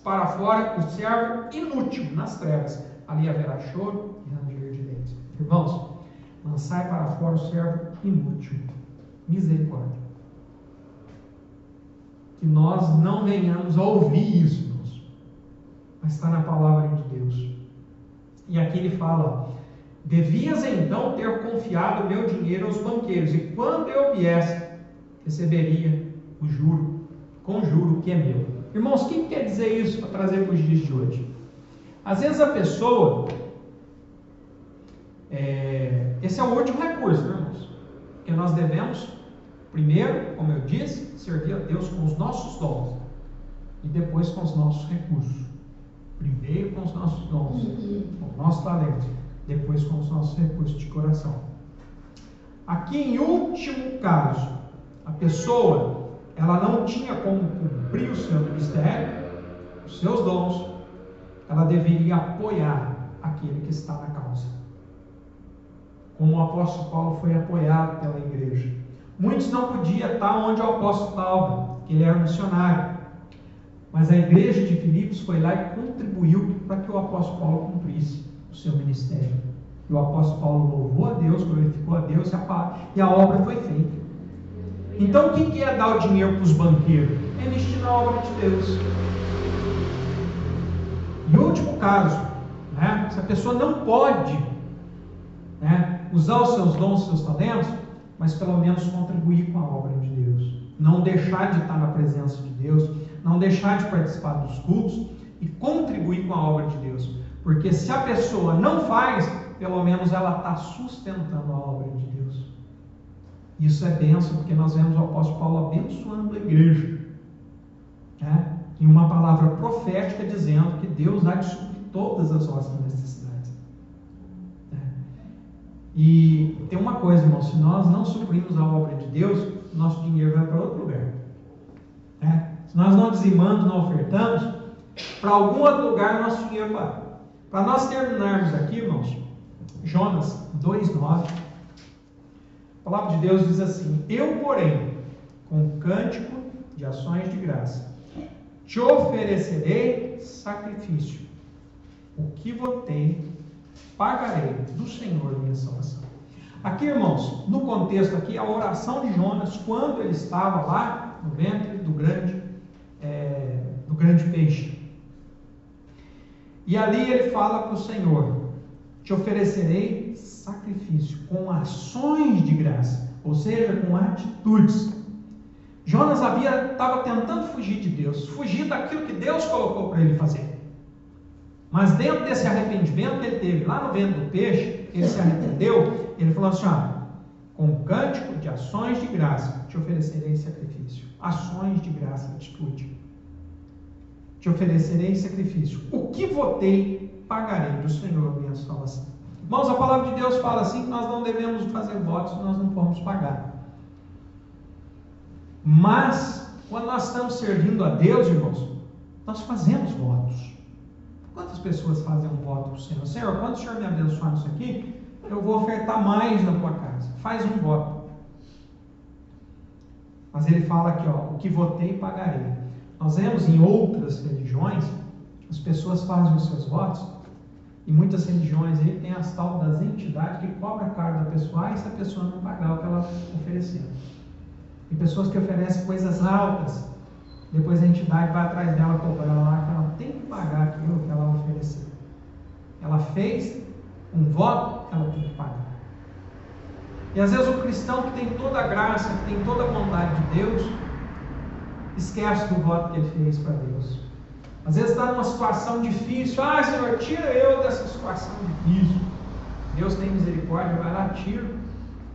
para fora o servo inútil nas trevas, ali haverá choro e ranger de dentes. Irmãos, lançai para fora o servo inútil. Misericórdia. Que nós não venhamos a ouvir isso, irmãos, mas está na palavra de Deus. E aqui ele fala: devias então ter confiado meu dinheiro aos banqueiros, e quando eu viesse, receberia o juro, com juro que é meu. Irmãos, o que quer dizer isso para trazer para os dias de hoje? Às vezes a pessoa, esse é o último recurso, né, irmãos? Porque nós devemos, primeiro, como eu disse, servir a Deus com os nossos dons, e depois com os nossos recursos. Primeiro com os nossos dons, com o nosso talento, depois com os nossos recursos de coração. Aqui, em último caso, a pessoa, ela não tinha como cumprir o seu ministério, os seus dons, ela deveria apoiar aquele que está na causa. Como o apóstolo Paulo foi apoiado pela igreja. Muitos não podiam estar onde o apóstolo estava, que ele era missionário. Mas a igreja de Filipos foi lá e contribuiu para que o apóstolo Paulo cumprisse o seu ministério. E o apóstolo Paulo louvou a Deus, glorificou a Deus e a obra foi feita. Então, o que é dar o dinheiro para os banqueiros? É investir na obra de Deus. E último caso, né, se a pessoa não pode, né, usar os seus dons, os seus talentos, mas pelo menos contribuir com a obra de Deus. Não deixar de estar na presença de Deus, não deixar de participar dos cultos e contribuir com a obra de Deus. Porque se a pessoa não faz, pelo menos ela está sustentando a obra de Deus. Isso é bênção, porque nós vemos o apóstolo Paulo abençoando a igreja, né? Em uma palavra profética dizendo que Deus há de suprir todas as nossas necessidades. E tem uma coisa, irmão: se nós não suprimos a obra de Deus, nosso dinheiro vai para outro lugar. Se nós não dizimamos, não ofertamos, para algum outro lugar nosso dinheiro vai. Para nós terminarmos aqui, irmãos, Jonas 2,9, a palavra de Deus diz assim: eu, porém, com cântico de ações de graça, te oferecerei sacrifício, o que votei, pagarei do Senhor minha salvação. Aqui, irmãos, no contexto aqui, a oração de Jonas, quando ele estava lá no ventre do grande peixe. E ali ele fala para o Senhor: te oferecerei sacrifício, com ações de graça, ou seja, com atitudes. Jonas estava tentando fugir de Deus, fugir daquilo que Deus colocou para ele fazer. Mas dentro desse arrependimento que ele teve lá no ventre do peixe, ele se arrependeu, ele falou assim: com cântico de ações de graça, te oferecerei sacrifício. Ações de graça, atitude. Te oferecerei sacrifício. O que votei, pagarei do Senhor minha salvação. Irmãos, a palavra de Deus fala assim que nós não devemos fazer votos, nós não vamos pagar. Mas, quando nós estamos servindo a Deus, irmãos, nós fazemos votos. Quantas pessoas fazem um voto para o Senhor? Senhor, quando o Senhor me abençoar nisso aqui, eu vou ofertar mais na tua casa. Faz um voto. Mas ele fala aqui, o que votei, pagarei. Nós vemos em outras religiões, as pessoas fazem os seus votos em muitas religiões aí tem as tal das entidades que cobram caro da pessoa, e se a pessoa não pagar o que ela ofereceu. Tem pessoas que oferecem coisas altas, depois a entidade vai atrás dela cobrando lá que ela tem que pagar aquilo que ela ofereceu. Ela fez um voto, ela tem que pagar. E às vezes o cristão que tem toda a graça, que tem toda a bondade de Deus, esquece do voto que ele fez para Deus. Às vezes está numa situação difícil, Senhor, tira eu dessa situação difícil. Deus tem misericórdia, vai lá, tira.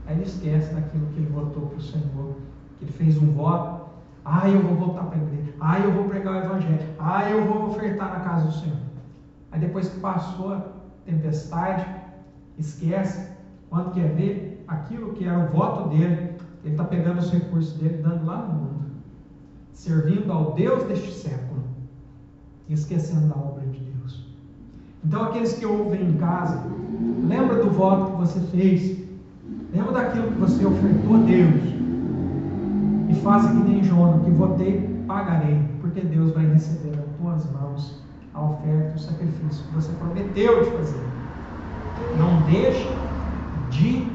Aí ele esquece daquilo que ele votou para o Senhor, que ele fez um voto. Eu vou voltar para a igreja. Eu vou pregar o evangelho. Eu vou ofertar na casa do Senhor. Aí depois que passou a tempestade, esquece, quando quer ver, aquilo que era o voto dele, ele está pegando os recursos dele, dando lá no mundo, servindo ao Deus deste século, e esquecendo da obra de Deus. Então aqueles que ouvem em casa, lembra do voto que você fez, lembra daquilo que você ofertou a Deus, e faça que nem Jonas, que votei, pagarei, porque Deus vai receber das tuas mãos a oferta e o sacrifício que você prometeu de fazer. Não deixe de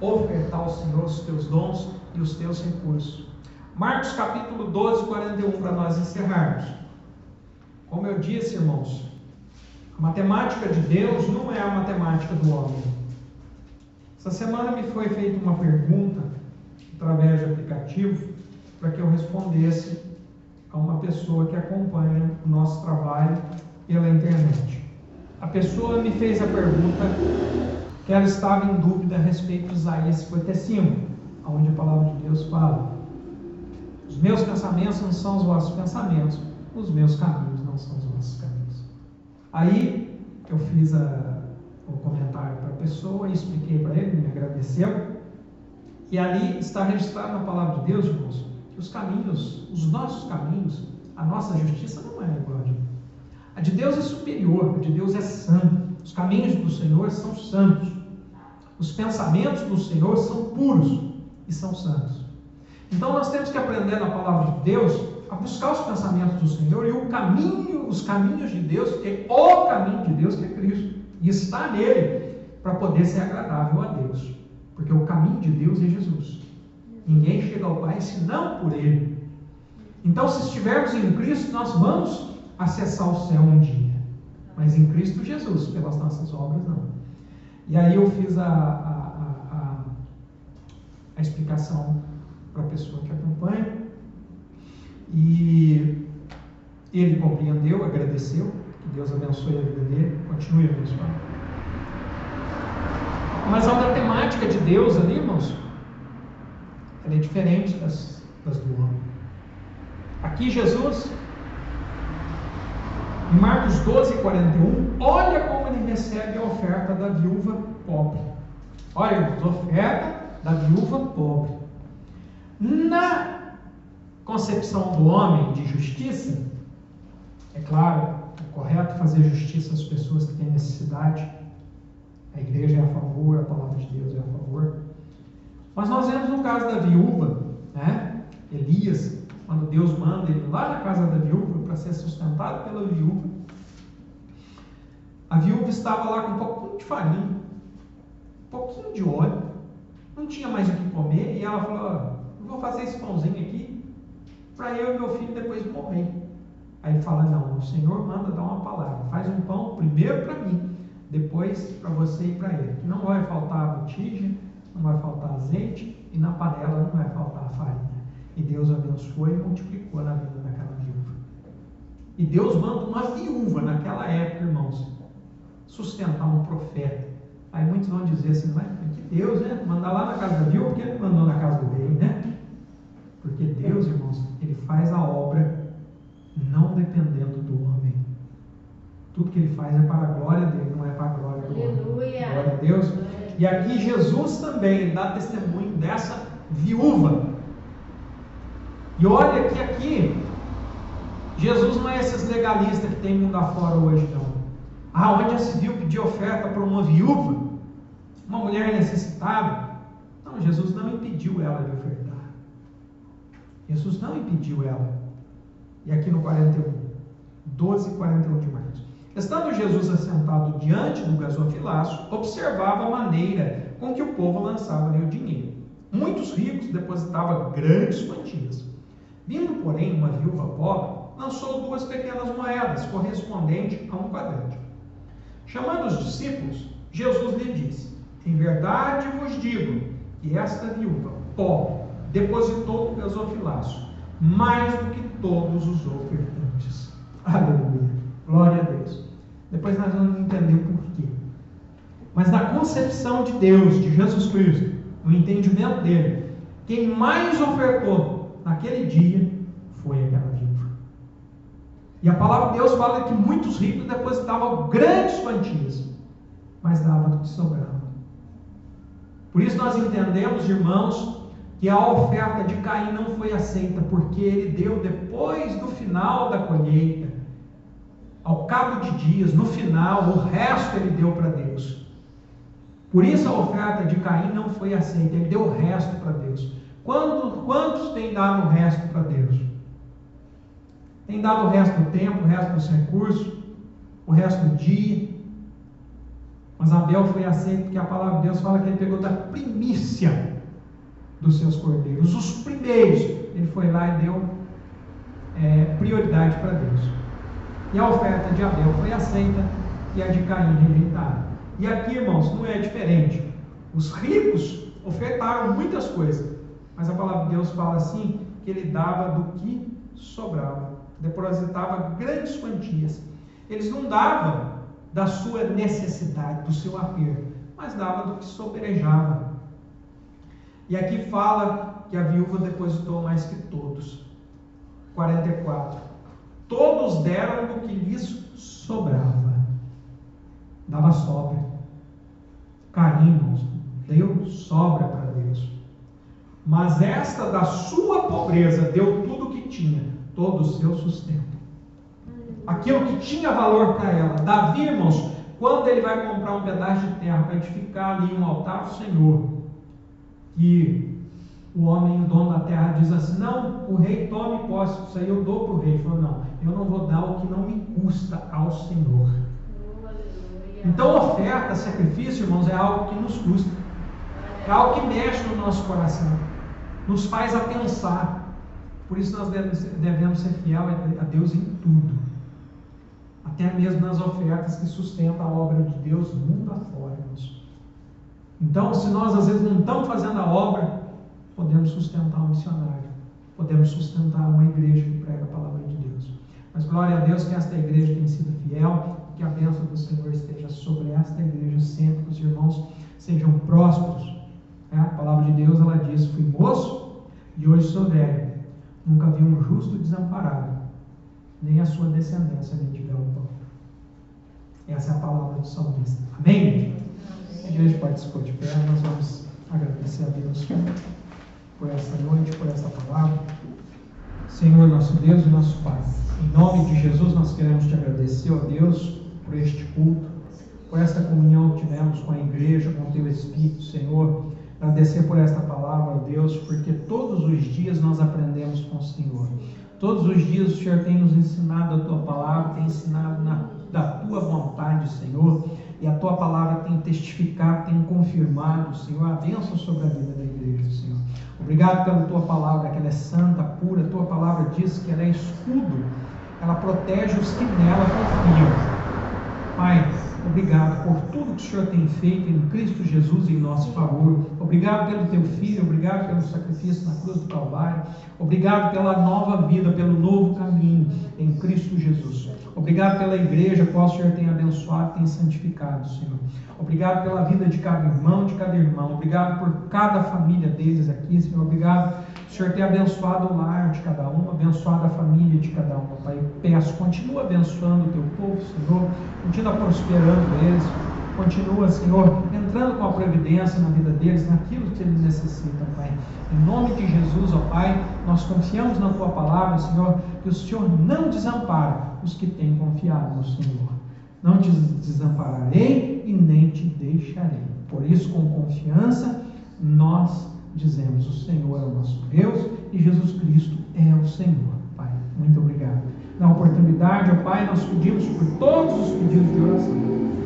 ofertar ao Senhor os teus dons e os teus recursos. Marcos capítulo 12, 41, para nós encerrarmos. Como eu disse, irmãos, a matemática de Deus não é a matemática do homem. Essa semana me foi feita uma pergunta através de aplicativo para que eu respondesse a uma pessoa que acompanha o nosso trabalho pela internet. A pessoa me fez a pergunta que ela estava em dúvida a respeito de Isaías 55, onde a palavra de Deus fala: os meus pensamentos não são os vossos pensamentos, os meus caminhos não são os vossos caminhos. Aí eu fiz o comentário para a pessoa e expliquei para ele, me agradeceu, e ali está registrado na palavra de Deus, irmãos, que os caminhos, os nossos caminhos, a nossa justiça não é igual a de Deus. A de Deus é superior, a de Deus é santa. Os caminhos do Senhor são santos. Os pensamentos do Senhor são puros e são santos. Então nós temos que aprender na palavra de Deus a buscar os pensamentos do Senhor e os caminhos de Deus, porque o caminho de Deus que é Cristo, e está nele para poder ser agradável a Deus, porque o caminho de Deus é Jesus. Ninguém chega ao Pai senão por Ele. Então, se estivermos em Cristo, nós vamos acessar o céu um dia, mas em Cristo Jesus, pelas nossas obras não. E aí eu fiz a explicação para a pessoa que acompanha, e ele compreendeu, agradeceu, que Deus abençoe a vida dele, continue abençoando. Mas a matemática de Deus ali, irmãos, ela é diferente das do homem. Aqui Jesus, em Marcos 12, 41, olha como ele recebe a oferta da viúva pobre. Olha, irmãos, oferta da viúva pobre. Na concepção do homem de justiça, é claro, é correto fazer justiça às pessoas que têm necessidade. A igreja é a favor, a palavra de Deus é a favor. Mas nós vemos no caso da viúva, Elias, quando Deus manda ele lá na casa da viúva para ser sustentado pela viúva. A viúva estava lá com um pouquinho de farinha, um pouquinho de óleo, não tinha mais o que comer, e ela falou: eu vou fazer esse pãozinho aqui para eu e meu filho depois morrer. Aí ele fala: não, o Senhor manda dar uma palavra, faz um pão primeiro para mim, depois para você e para ele, que não vai faltar a botija, não vai faltar azeite, e na panela não vai faltar a farinha. E Deus abençoou e multiplicou na vida daquela viúva. E Deus manda uma viúva naquela época, irmãos, sustentar um profeta. Aí muitos vão dizer assim: mas que Deus, mandar lá na casa da viúva, porque ele mandou na casa do rei, Porque Deus, irmãos, ele faz a obra não dependendo do homem. Tudo que ele faz é para a glória dele, não é para a glória do homem. Glória a Deus. E aqui Jesus também dá testemunho dessa viúva. E olha que aqui, Jesus não é esses legalistas que tem mundo afora hoje, não. Onde já se viu pedir oferta para uma viúva? Uma mulher necessitada? Não, Jesus não impediu ela de ofertar. Jesus não impediu ela. E aqui no 41, 12, 41 de Marcos. Estando Jesus assentado diante do gasofilaço, observava a maneira com que o povo lançava-lhe o dinheiro. Muitos ricos depositavam grandes quantias. Vindo, porém, uma viúva pobre, lançou 2 pequenas moedas, correspondentes a 1 quadrante. Chamando os discípulos, Jesus lhe disse: em verdade vos digo que esta viúva pobre depositou no gasofilaço mais do que todos os ofertantes. Aleluia. Glória a Deus. Depois nós vamos entender o porquê. Mas na concepção de Deus, de Jesus Cristo, no entendimento dele, quem mais ofertou naquele dia foi aquela viúva. E a palavra de Deus fala que muitos ricos depositavam grandes quantias, mas dava do que sobrava. Por isso nós entendemos, irmãos, que a oferta de Caim não foi aceita, porque ele deu depois do final da colheita, ao cabo de dias, no final, o resto ele deu para Deus. Por isso a oferta de Caim não foi aceita, ele deu o resto para Deus. Quantos têm dado o resto para Deus? Tem dado o resto do tempo, o resto dos recursos, o resto do dia. Mas Abel foi aceito porque a palavra de Deus fala que ele pegou da primícia dos seus cordeiros, os primeiros. Ele foi lá e deu prioridade para Deus. E a oferta de Abel foi aceita e a de Caim rejeitada. E aqui, irmãos, não é diferente. Os ricos ofertaram muitas coisas, mas a palavra de Deus fala assim, que ele dava do que sobrava, depositava grandes quantias. Eles não davam da sua necessidade, do seu aperto, mas dava do que sobrejava. E aqui fala que a viúva depositou mais que todos. 44. Todos deram do que lhes sobrava. Dava sobra. Caim, irmãos, deu sobra para Deus. Mas esta da sua pobreza deu tudo o que tinha, todo o seu sustento. Aquilo que tinha valor para ela. Davi, irmãos, quando ele vai comprar um pedaço de terra para edificar ali um altar ao Senhor, que o homem, o dono da terra, diz assim: não, o rei tome posse, isso aí eu dou para o rei. Ele falou: não, eu não vou dar o que não me custa ao Senhor. Então oferta, sacrifício, irmãos, é algo que nos custa, é algo que mexe no nosso coração, nos faz a pensar. Por isso nós devemos ser fiel a Deus em tudo, até mesmo nas ofertas que sustentam a obra de Deus mundo afora, irmãos. Então, se nós às vezes não estamos fazendo a obra, podemos sustentar um missionário, podemos sustentar uma igreja que prega a palavra de Deus. Mas glória a Deus que esta igreja tem sido fiel, que a bênção do Senhor esteja sobre esta igreja sempre, que os irmãos sejam prósperos. A palavra de Deus, ela diz: fui moço e hoje sou velho, nunca vi um justo desamparado, nem a sua descendência mendigar o pão. Essa é a palavra do salmista. Amém? A igreja participou de pé, nós vamos agradecer a Deus por essa noite, por essa palavra. Senhor, nosso Deus e nosso Pai, em nome de Jesus nós queremos te agradecer, ó Deus, por este culto, por esta comunhão que tivemos com a igreja, com o teu Espírito, Senhor. Agradecer por esta palavra, ó Deus, porque todos os dias nós aprendemos com o Senhor. Todos os dias o Senhor tem nos ensinado a tua palavra, tem ensinado da tua vontade, Senhor, e a tua palavra tem testificado, tem confirmado, Senhor, a bênção sobre a vida da igreja, Senhor. Obrigado pela tua palavra, que ela é santa, pura. A tua palavra diz que ela é escudo, ela protege os que nela confiam. Pai, obrigado por tudo que o Senhor tem feito em Cristo Jesus em nosso favor. Obrigado pelo teu Filho, obrigado pelo sacrifício na cruz do Calvário. Obrigado pela nova vida, pelo novo caminho em Cristo Jesus. Obrigado pela igreja, qual o Senhor tem abençoado, tem santificado, Senhor. Obrigado pela vida de cada irmão, de cada irmã. Obrigado por cada família deles aqui, Senhor. Obrigado, o Senhor tem abençoado o lar de cada um, abençoado a família de cada um, Pai. Eu peço, continua abençoando o teu povo, Senhor. Continua prosperando eles. Continua, Senhor, entrando com a providência na vida deles, naquilo que eles necessitam, Pai. Em nome de Jesus, ó Pai, nós confiamos na tua palavra, Senhor, que o Senhor não desampara os que têm confiado no Senhor. Não te desampararei e nem te deixarei. Por isso, com confiança, nós dizemos: o Senhor é o nosso Deus e Jesus Cristo é o Senhor. Pai, muito obrigado. na oportunidade, ó Pai, nós pedimos por todos os pedidos de oração.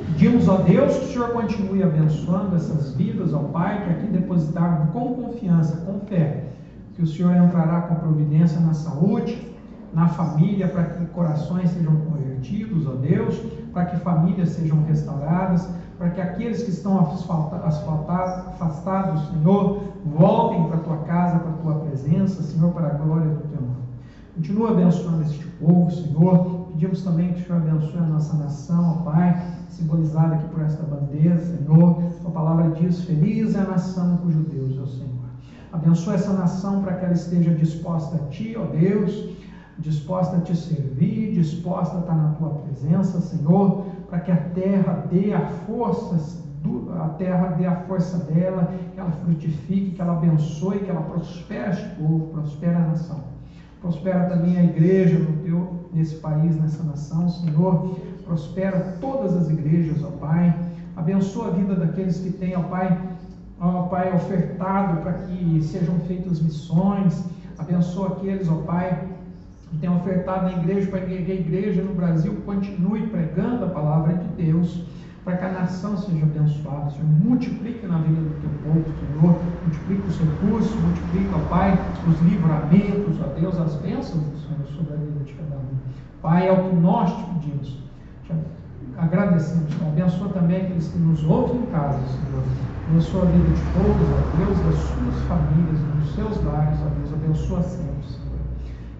Pedimos, ó Deus, que o Senhor continue abençoando essas vidas, ó Pai, que aqui depositaram com confiança, com fé, que o Senhor entrará com providência na saúde, na família, para que corações sejam convertidos, ó Deus, para que famílias sejam restauradas, para que aqueles que estão afastados, Senhor, voltem para a Tua casa, para a Tua presença, Senhor, para a glória do Teu nome. Continua abençoando este povo, Senhor. Pedimos também que o Senhor abençoe a nossa nação, ó Pai, simbolizada aqui por esta bandeira, Senhor. A palavra diz: feliz é a nação cujo Deus é o Senhor. Abençoa essa nação para que ela esteja disposta a Ti, ó Deus, disposta a Te servir, disposta a estar na Tua presença, Senhor, para que a terra dê a força dela, que ela frutifique, que ela abençoe, que ela prospere este povo, prospere a nação. Prospera também a igreja nesse país, nessa nação, Senhor. Prospera todas as igrejas, ó Pai. Abençoa a vida daqueles que têm, ó Pai, ofertado para que sejam feitas missões. Abençoa aqueles, ó Pai, que têm ofertado na igreja, para que a igreja no Brasil continue pregando a palavra de Deus, para que a nação seja abençoada. Senhor, multiplique na vida do Teu povo, Senhor, multiplique os recursos, multiplique, ó Pai, os livramentos, ó Deus, as bênçãos do Senhor sobre a vida de cada um. Pai, é o que nós Te pedimos, Te agradecemos, Senhor. Abençoa também aqueles que nos ouvem em casa, Senhor. Abençoa a vida de todos, ó Deus, das suas famílias, dos seus lares, ó Deus. Abençoa sempre, Senhor.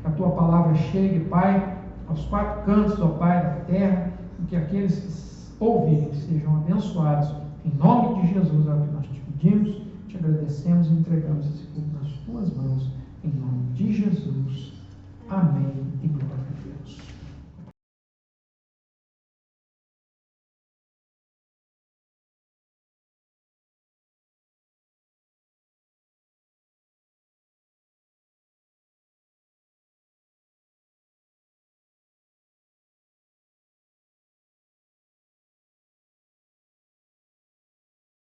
Que a Tua palavra chegue, Pai, aos quatro cantos, ó Pai, da terra, e que aqueles que ouvirem sejam abençoados. Em nome de Jesus é o que nós Te pedimos, Te agradecemos e entregamos esse culto nas Tuas mãos. Em nome de Jesus. Amém e glória.